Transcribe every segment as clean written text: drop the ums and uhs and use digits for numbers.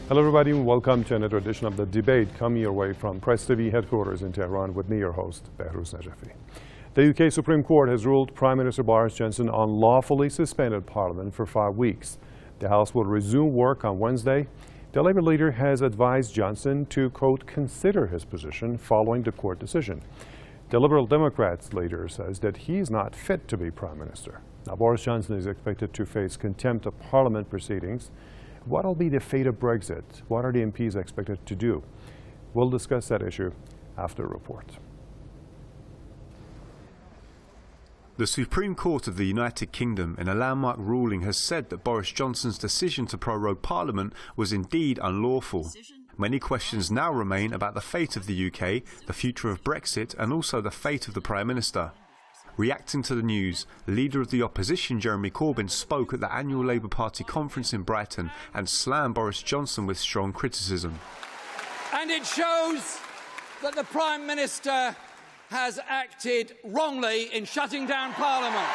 Hello everybody and welcome to another edition of The Debate, coming your way from Press TV headquarters in Tehran with me, your host, Behruz Najafi. The UK Supreme Court has ruled Prime Minister Boris Johnson unlawfully suspended Parliament for 5 weeks. The House will resume work on Wednesday. The Labour leader has advised Johnson to, quote, consider his position following the court decision. The Liberal Democrats leader says that he is not fit to be Prime Minister. Now, Boris Johnson is expected to face contempt of Parliament proceedings. What will be the fate of Brexit? What are the MPs expected to do? We'll discuss that issue after the report. The Supreme Court of the United Kingdom, in a landmark ruling, has said that Boris Johnson's decision to prorogue Parliament was indeed unlawful. Many questions now remain about the fate of the UK, the future of Brexit, and also the fate of the Prime Minister. Reacting to the news, leader of the opposition Jeremy Corbyn spoke at the annual Labour Party conference in Brighton and slammed Boris Johnson with strong criticism. And it shows that the Prime Minister has acted wrongly in shutting down Parliament.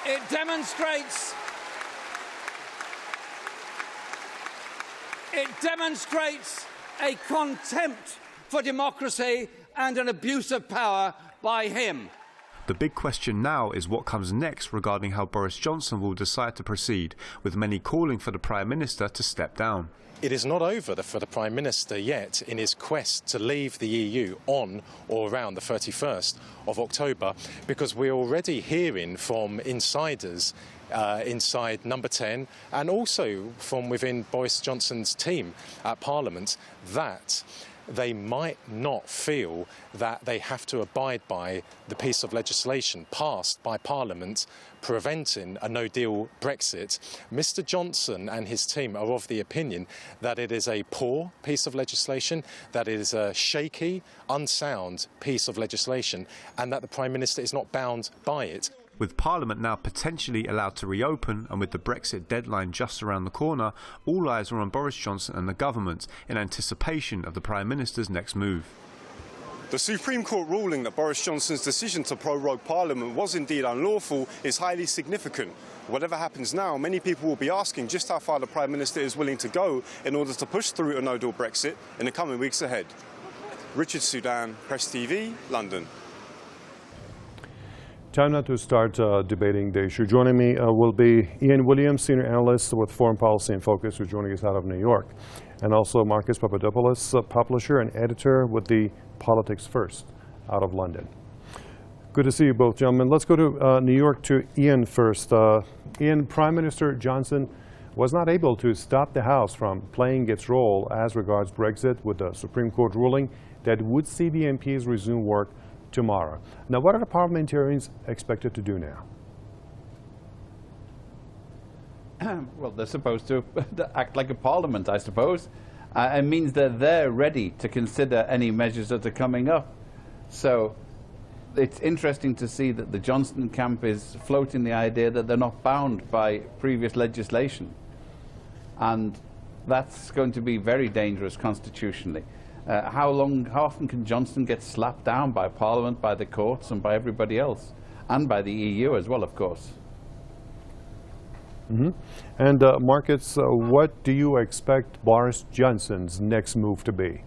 It demonstrates a contempt for democracy and an abuse of power by him. The big question now is what comes next regarding how Boris Johnson will decide to proceed, with many calling for the Prime Minister to step down. It is not over for the Prime Minister yet in his quest to leave the EU on or around the 31st of October, because we're already hearing from insiders inside Number 10 and also from within Boris Johnson's team at Parliament that they might not feel that they have to abide by the piece of legislation passed by Parliament preventing a no-deal Brexit. Mr Johnson and his team are of the opinion that it is a poor piece of legislation, that it is a shaky, unsound piece of legislation, and that the Prime Minister is not bound by it. With Parliament now potentially allowed to reopen and with the Brexit deadline just around the corner, all eyes are on Boris Johnson and the government in anticipation of the Prime Minister's next move. The Supreme Court ruling that Boris Johnson's decision to prorogue Parliament was indeed unlawful is highly significant. Whatever happens now, many people will be asking just how far the Prime Minister is willing to go in order to push through a no-deal Brexit in the coming weeks ahead. Richard Sudan, Press TV, London. Time now to start debating the issue. Joining me will be Ian Williams, senior analyst with Foreign Policy in Focus, who's joining us out of New York, and also Marcus Papadopoulos, publisher and editor with the Politics First out of London. Good to see you both, gentlemen. Let's go to New York to Ian first. Ian, Prime Minister Johnson was not able to stop the House from playing its role as regards Brexit with the Supreme Court ruling that would see the MPs resume work tomorrow. Now, what are the parliamentarians expected to do now? Well, they're supposed to act like a parliament, I suppose. It means that they're ready to consider any measures that are coming up. So it's interesting to see that the Johnson camp is floating the idea that they're not bound by previous legislation. And that's going to be very dangerous constitutionally. How often can Johnson get slapped down by Parliament, by the courts and by everybody else, and by the EU as well, of course? Mm-hmm. And Marcus, what do you expect Boris Johnson's next move to be?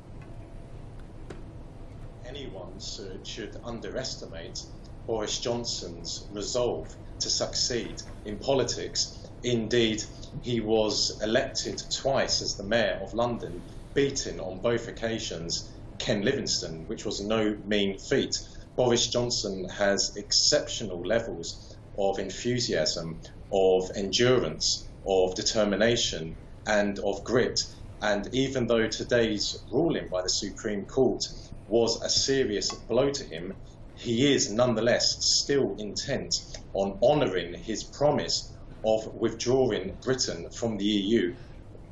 Anyone should underestimate Boris Johnson's resolve to succeed in politics. Indeed, he was elected twice as the Mayor of London, beating on both occasions Ken Livingstone, which was no mean feat. Boris Johnson has exceptional levels of enthusiasm, of endurance, of determination and of grit. And even though today's ruling by the Supreme Court was a serious blow to him, he is nonetheless still intent on honouring his promise of withdrawing Britain from the EU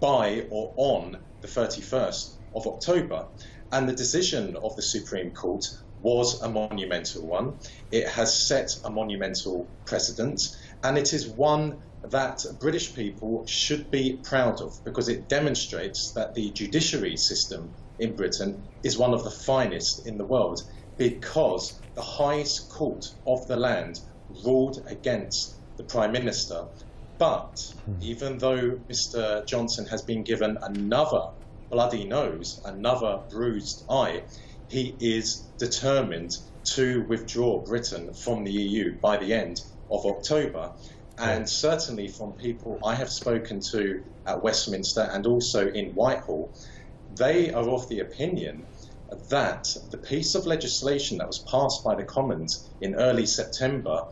by or on the 31st of October. And the decision of the Supreme Court was a monumental one. It has set a monumental precedent, and it is one that British people should be proud of, because it demonstrates that the judiciary system in Britain is one of the finest in the world, because the highest court of the land ruled against the Prime Minister. But even though Mr. Johnson has been given another bloody nose, another bruised eye, he is determined to withdraw Britain from the EU by the end of October. And certainly from people I have spoken to at Westminster and also in Whitehall, they are of the opinion that the piece of legislation that was passed by the Commons in early September,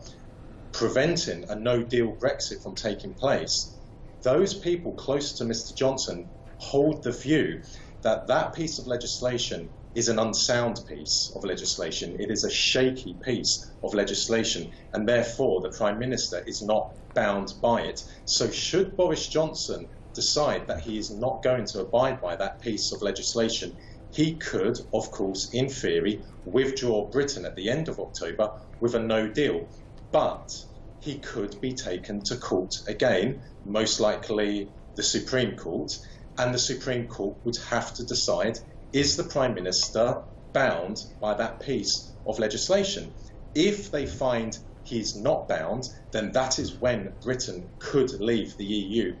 preventing a no-deal Brexit from taking place, those people close to Mr. Johnson hold the view that that piece of legislation is an unsound piece of legislation. It is a shaky piece of legislation, and therefore the Prime Minister is not bound by it. So should Boris Johnson decide that he is not going to abide by that piece of legislation, he could, of course, in theory, withdraw Britain at the end of October with a no deal. But he could be taken to court again, most likely the Supreme Court, and the Supreme Court would have to decide, is the Prime Minister bound by that piece of legislation? If they find he's not bound, then that is when Britain could leave the EU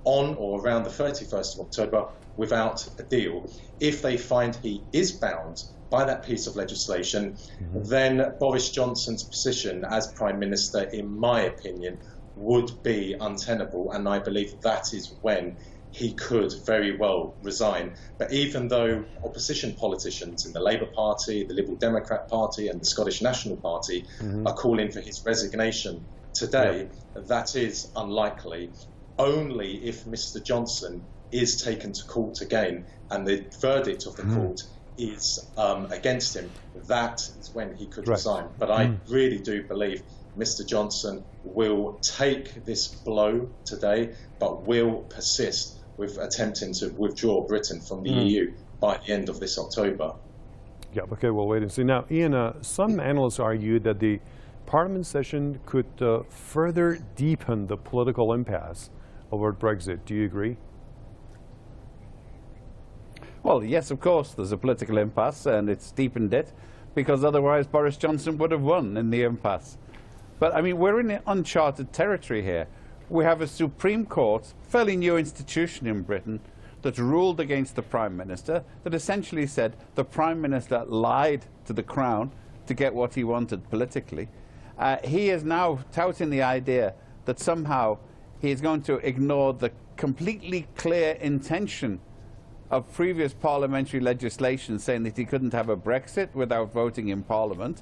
on or around the 31st of October without a deal. If they find he is bound by that piece of legislation, then Boris Johnson's position as Prime Minister, in my opinion, would be untenable, and I believe that is when he could very well resign. But even though opposition politicians in the Labour Party, the Liberal Democrat Party and the Scottish National Party are calling for his resignation today, that is unlikely. Only if Mr. Johnson is taken to court again and the verdict of the court is against him, that is when he could resign. But I really do believe Mr. Johnson will take this blow today, but will persist with attempting to withdraw Britain from the EU by the end of this October. Yeah, okay, we'll wait and see. Now, Ian, some analysts argue that the Parliament session could further deepen the political impasse over Brexit. Do you agree? Well, yes, of course, there's a political impasse, and it's deepened it, because otherwise Boris Johnson would have won in the impasse. But, I mean, we're in uncharted territory here. We have a Supreme Court, fairly new institution in Britain, that ruled against the Prime Minister, that essentially said the Prime Minister lied to the Crown to get what he wanted politically. He is now touting the idea that somehow he is going to ignore the completely clear intention of previous parliamentary legislation saying that he couldn't have a Brexit without voting in Parliament,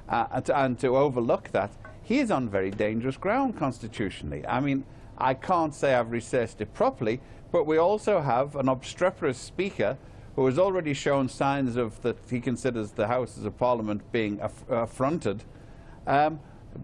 and to overlook that. He is on very dangerous ground constitutionally. I mean, I can't say I've researched it properly, but we also have an obstreperous speaker who has already shown signs of that he considers the Houses of Parliament being affronted,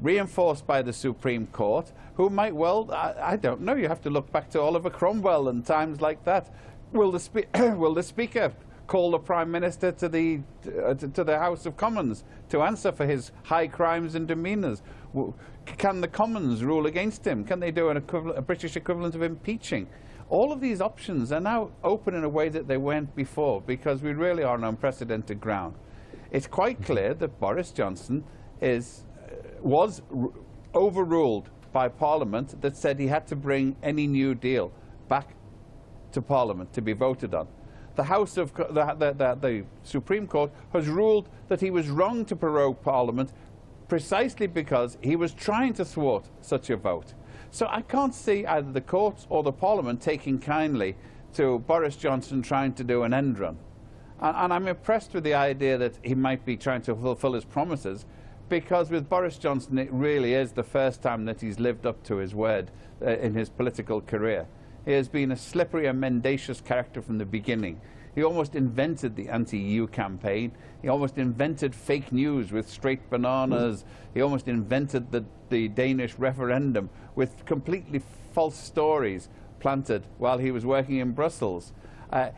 reinforced by the Supreme Court, who might well, I don't know, you have to look back to Oliver Cromwell and times like that. Will the Speaker call the Prime Minister to the House of Commons to answer for his high crimes and demeanours? Can the Commons rule against him? Can they do a British equivalent of impeaching? All of these options are now open in a way that they weren't before, because we really are on unprecedented ground. It's quite clear that Boris Johnson was overruled by Parliament that said he had to bring any new deal back to Parliament to be voted on. The Supreme Court has ruled that he was wrong to prorogue Parliament precisely because he was trying to thwart such a vote. So I can't see either the courts or the Parliament taking kindly to Boris Johnson trying to do an end run. And I'm impressed with the idea that he might be trying to fulfill his promises, because with Boris Johnson it really is the first time that he's lived up to his word in his political career. He has been a slippery and mendacious character from the beginning. He almost invented the anti-EU campaign. He almost invented fake news with straight bananas. He almost invented the Danish referendum with completely false stories planted while he was working in Brussels.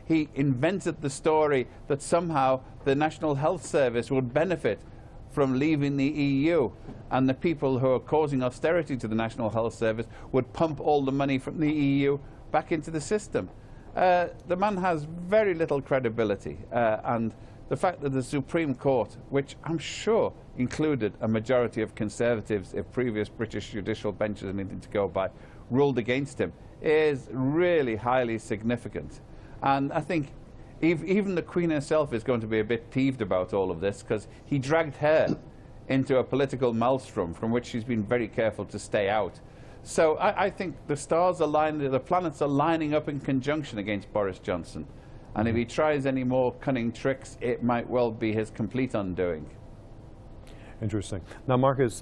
He invented the story that somehow the National Health Service would benefit from leaving the EU, and the people who are causing austerity to the National Health Service would pump all the money from the EU back into the system. The man has very little credibility, and the fact that the Supreme Court, which I'm sure included a majority of Conservatives, if previous British judicial benches are anything to go by, ruled against him, is really highly significant. And I think even the Queen herself is going to be a bit peeved about all of this, because he dragged her into a political maelstrom from which she's been very careful to stay out. So I think the stars are lining, the planets are lining up in conjunction against Boris Johnson. And if he tries any more cunning tricks, it might well be his complete undoing. Interesting. Now, Marcus,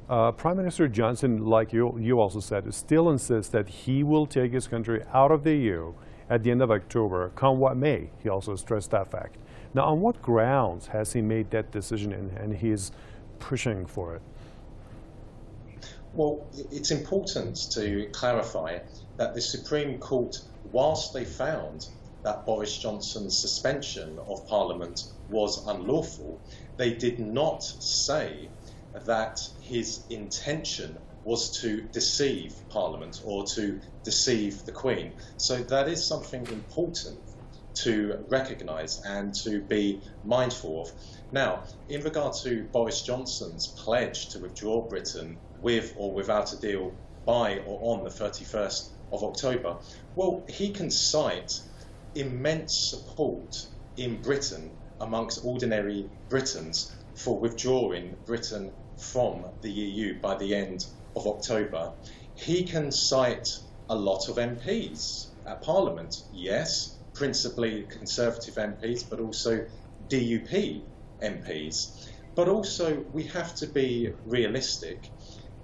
Prime Minister Johnson, like you also said, still insists that he will take his country out of the EU at the end of October, come what may. He also stressed that fact. Now, on what grounds has he made that decision, and he's pushing for it? Well, it's important to clarify that the Supreme Court, whilst they found that Boris Johnson's suspension of Parliament was unlawful, they did not say that his intention was to deceive Parliament or to deceive the Queen. So that is something important to recognise and to be mindful of. Now, in regard to Boris Johnson's pledge to withdraw Britain with or without a deal by or on the 31st of October, well, he can cite immense support in Britain amongst ordinary Britons for withdrawing Britain from the EU by the end of October. He can cite a lot of MPs at Parliament, yes, principally Conservative MPs, but also DUP MPs. But also, we have to be realistic.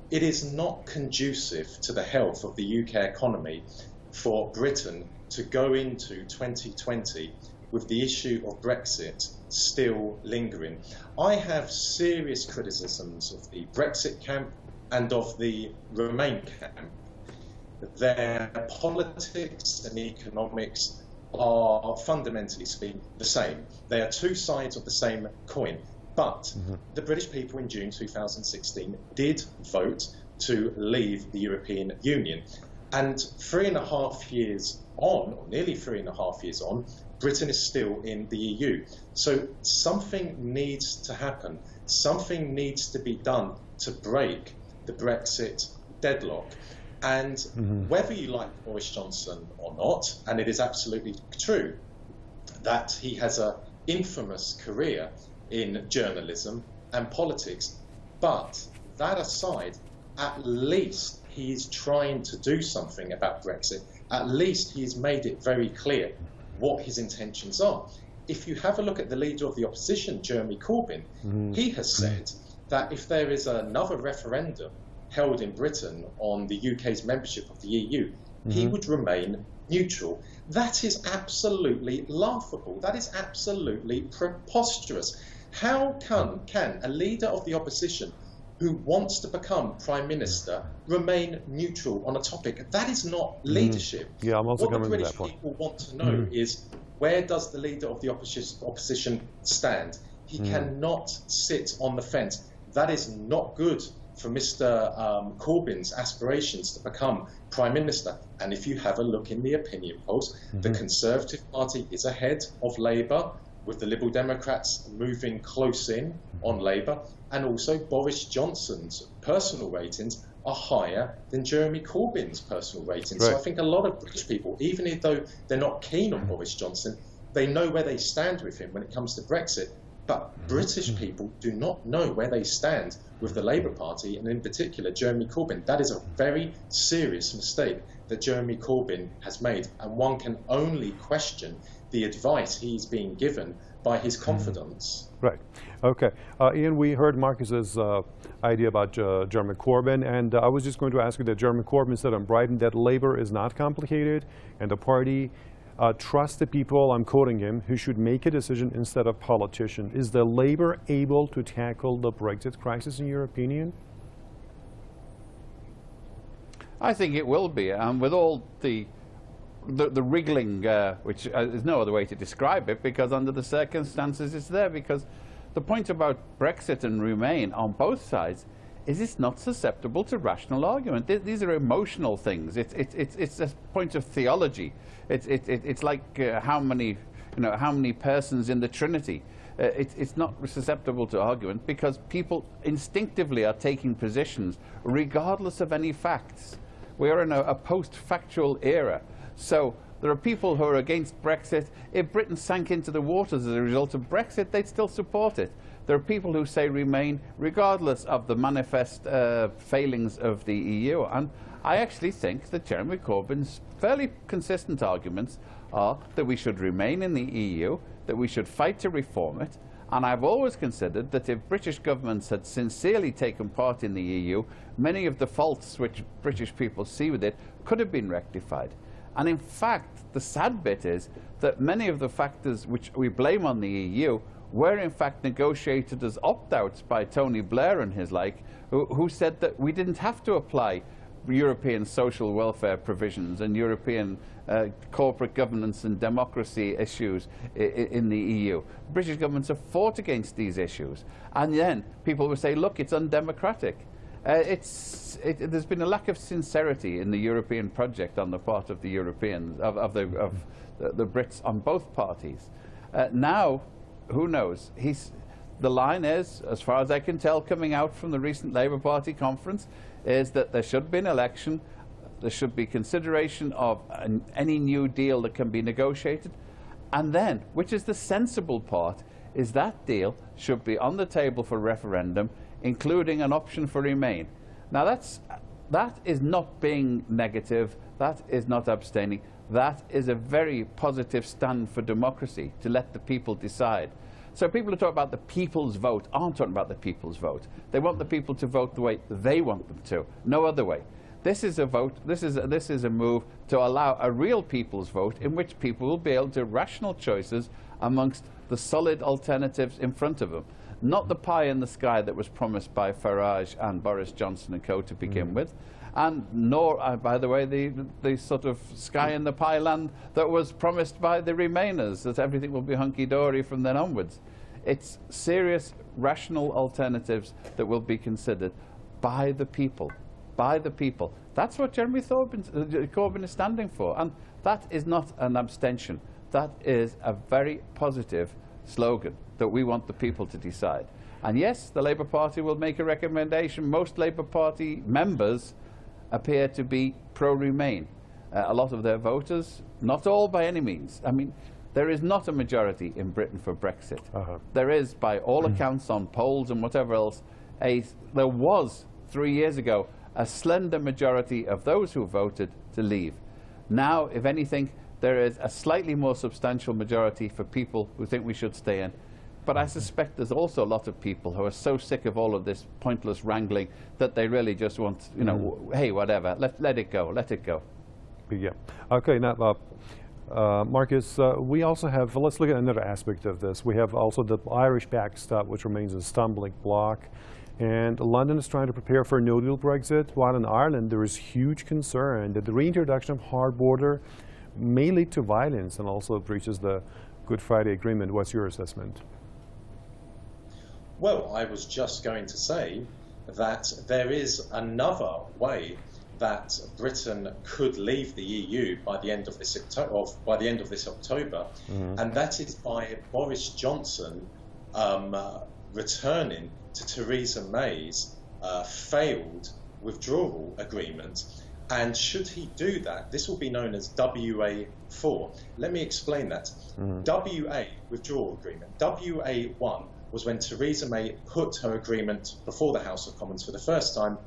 It is not conducive to the health of the UK economy for Britain to go into 2020 with the issue of Brexit still lingering. I have serious criticisms of the Brexit camp and of the Remain camp. Their politics and economics are fundamentally speaking the same. They are two sides of the same coin. But the British people in June 2016 did vote to leave the European Union. And 3.5 years on, or nearly 3.5 years on, Britain is still in the EU. So something needs to happen. Something needs to be done to break the Brexit deadlock. And whether you like Boris Johnson or not, and it is absolutely true that he has an infamous career in journalism and politics, but that aside, at least he's trying to do something about Brexit. At least he's made it very clear what his intentions are. If you have a look at the leader of the opposition, Jeremy Corbyn, he has said that if there is another referendum held in Britain on the UK's membership of the EU, he would remain neutral. That is absolutely laughable. That is absolutely preposterous. How can a leader of the opposition who wants to become Prime Minister remain neutral on a topic? That is not leadership. Yeah, I'm also what coming the to British that point. people want to know is, where does the leader of the opposition stand? He cannot sit on the fence. That is not good for Mr. Corbyn's aspirations to become Prime Minister. And if you have a look in the opinion polls, the Conservative Party is ahead of Labour, with the Liberal Democrats moving close in on Labour, and also Boris Johnson's personal ratings are higher than Jeremy Corbyn's personal ratings. Right. So I think a lot of British people, even though they're not keen on Boris Johnson, they know where they stand with him when it comes to Brexit. But British people do not know where they stand with the Labour Party, and in particular Jeremy Corbyn. That is a very serious mistake that Jeremy Corbyn has made, and one can only question the advice he's being given by his confidants. Right. Okay. Ian, we heard Marcus's idea about Jeremy Corbyn, and I was just going to ask you that Jeremy Corbyn said on Brighton that Labour is not complicated, and the party trusts the people, I'm quoting him, who should make a decision instead of politicians. Is the Labour able to tackle the Brexit crisis, in your opinion? I think it will be, and with all the wriggling, which there's no other way to describe it, because under the circumstances it's there. Because the point about Brexit and Remain on both sides is it's not susceptible to rational argument. These are emotional things. It's a point of theology. It's like how many persons in the Trinity. It's not susceptible to argument because people instinctively are taking positions regardless of any facts. We are in a post-factual era. So there are people who are against Brexit. If Britain sank into the waters as a result of Brexit, they'd still support it. There are people who say remain regardless of the manifest failings of the EU. And I actually think that Jeremy Corbyn's fairly consistent arguments are that we should remain in the EU, that we should fight to reform it. And I've always considered that if British governments had sincerely taken part in the EU, many of the faults which British people see with it could have been rectified. And in fact, the sad bit is that many of the factors which we blame on the EU were in fact negotiated as opt-outs by Tony Blair and his like, who said that we didn't have to apply European social welfare provisions and European corporate governance and democracy issues in the EU. British governments have fought against these issues. And then people would say, look, it's undemocratic. There's been a lack of sincerity in the European project on the part of the Europeans, of the Brits on both parties. Now, who knows? The line is, as far as I can tell, coming out from the recent Labour Party conference, is that there should be an election, there should be consideration of any new deal that can be negotiated, and then, which is the sensible part, is that deal should be on the table for referendum, including an option for Remain. Now that is not being negative, that is not abstaining, that is a very positive stand for democracy, to let the people decide. So people who talk about the people's vote aren't talking about the people's vote. They want the people to vote the way they want them to, no other way. This is a vote, this is a move to allow a real people's vote in which people will be able to rational choices amongst the solid alternatives in front of them. Not the pie in the sky that was promised by Farage and Boris Johnson and co to begin with, and nor, by the way, the sort of sky in the pie land that was promised by the Remainers, that everything will be hunky-dory from then onwards. It's serious, rational alternatives that will be considered by the people. By the people. That's what Jeremy Corbyn is standing for, and that is not an abstention. That is a very positive slogan that we want the people to decide. And yes, the Labour Party will make a recommendation. Most Labour Party members appear to be pro-Remain. A lot of their voters, not all by any means. I mean, there is not a majority in Britain for Brexit. There is, by all accounts on polls and whatever else, there was 3 years ago a slender majority of those who voted to leave. Now, if anything, there is a slightly more substantial majority for people who think we should stay in. But I suspect there's also a lot of people who are so sick of all of this pointless wrangling that they really just want, you know, hey, whatever, let it go, let it go. Yeah. Okay, now, Marcus, we also have, let's look at another aspect of this. We have also the Irish backstop, which remains a stumbling block. And London is trying to prepare for a no-deal Brexit, while in Ireland there is huge concern that the reintroduction of hard border may lead to violence and also breaches the Good Friday Agreement. What's your assessment? Well, I was just going to say that there is another way that Britain could leave the EU by the end of this October, and that is by Boris Johnson returning to Theresa May's failed withdrawal agreement. And should he do that, this will be known as WA4. Let me explain that. WA, withdrawal agreement. WA1 was when Theresa May put her agreement before the House of Commons for the first time,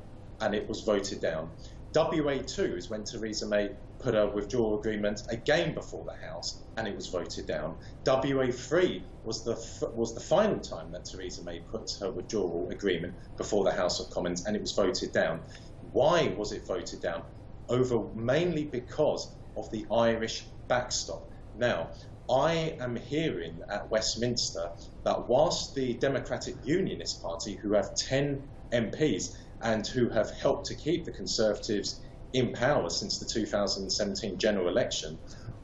and it was voted down. WA2 is when Theresa May put her withdrawal agreement again before the House, and it was voted down. WA3 was the final time that Theresa May put her withdrawal agreement before the House of Commons, and it was voted down. Why was it voted down? Mainly because of the Irish backstop. Now, I am hearing at Westminster that whilst the Democratic Unionist Party, who have 10 MPs and who have helped to keep the Conservatives in power since the 2017 general election,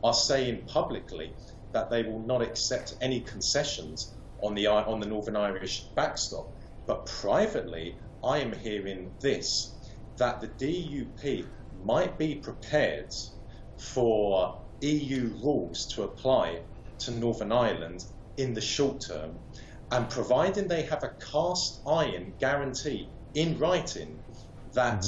are saying publicly that they will not accept any concessions on the Northern Irish backstop. But privately, I am hearing this, that the DUP might be prepared for EU rules to apply to Northern Ireland in the short term, and providing they have a cast iron guarantee in writing that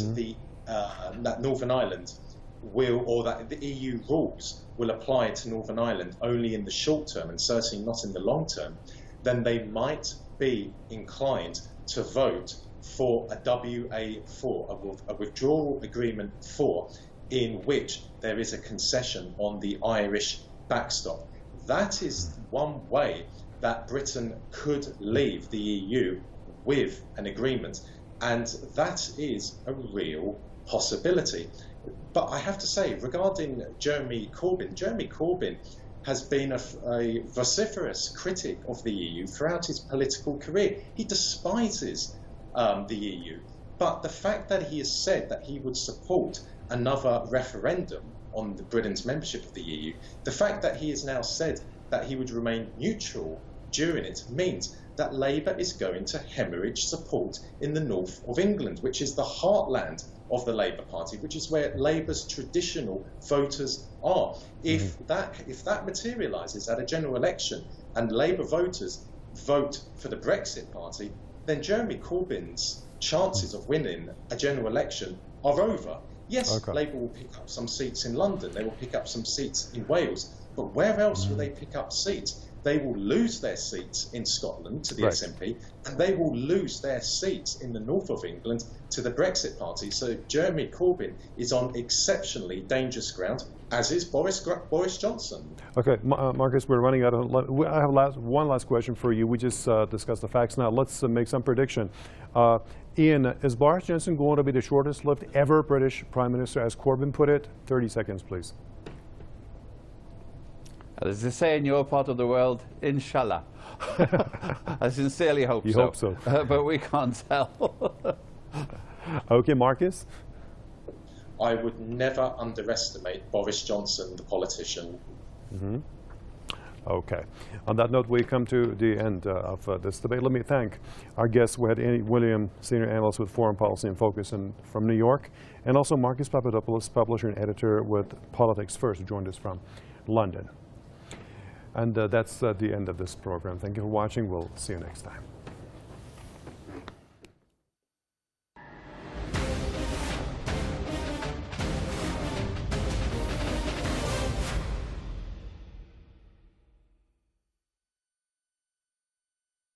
that Northern Ireland will, or that the EU rules will apply to Northern Ireland only in the short term and certainly not in the long term, then they might be inclined to vote for a WA4, a withdrawal agreement 4, in which there is a concession on the Irish backstop. That is one way that Britain could leave the EU with an agreement, and that is a real possibility. But I have to say, regarding Jeremy Corbyn has been a vociferous critic of the EU throughout his political career. He despises the EU, but the fact that he has said that he would support another referendum on Britain's membership of the EU, the fact that he has now said that he would remain neutral during it, means that Labour is going to hemorrhage support in the north of England, which is the heartland of the Labour Party, which is where Labour's traditional voters are. If that materialises at a general election and Labour voters vote for the Brexit Party, then Jeremy Corbyn's chances of winning a general election are over. Yes, Labour will pick up some seats in London, they will pick up some seats in Wales, but where else will they pick up seats? They will lose their seats in Scotland to the SNP, and they will lose their seats in the north of England to the Brexit Party. So Jeremy Corbyn is on exceptionally dangerous ground, as is Boris Johnson. Okay, Marcus, we're running out of. I have one last question for you. We just discussed the facts now. Let's make some prediction. Ian, is Boris Johnson going to be the shortest-lived ever British Prime Minister, as Corbyn put it? 30 seconds, please. As they say in your part of the world, inshallah. I sincerely hope so. You hope so. But we can't tell. Okay, Marcus? I would never underestimate Boris Johnson, the politician. Okay. On that note, we come to the end of this debate. Let me thank our guests. We had William, senior analyst with Foreign Policy and Focus from New York, and also Marcus Papadopoulos, publisher and editor with Politics First, who joined us from London. And that's the end of this program. Thank you for watching. We'll see you next time.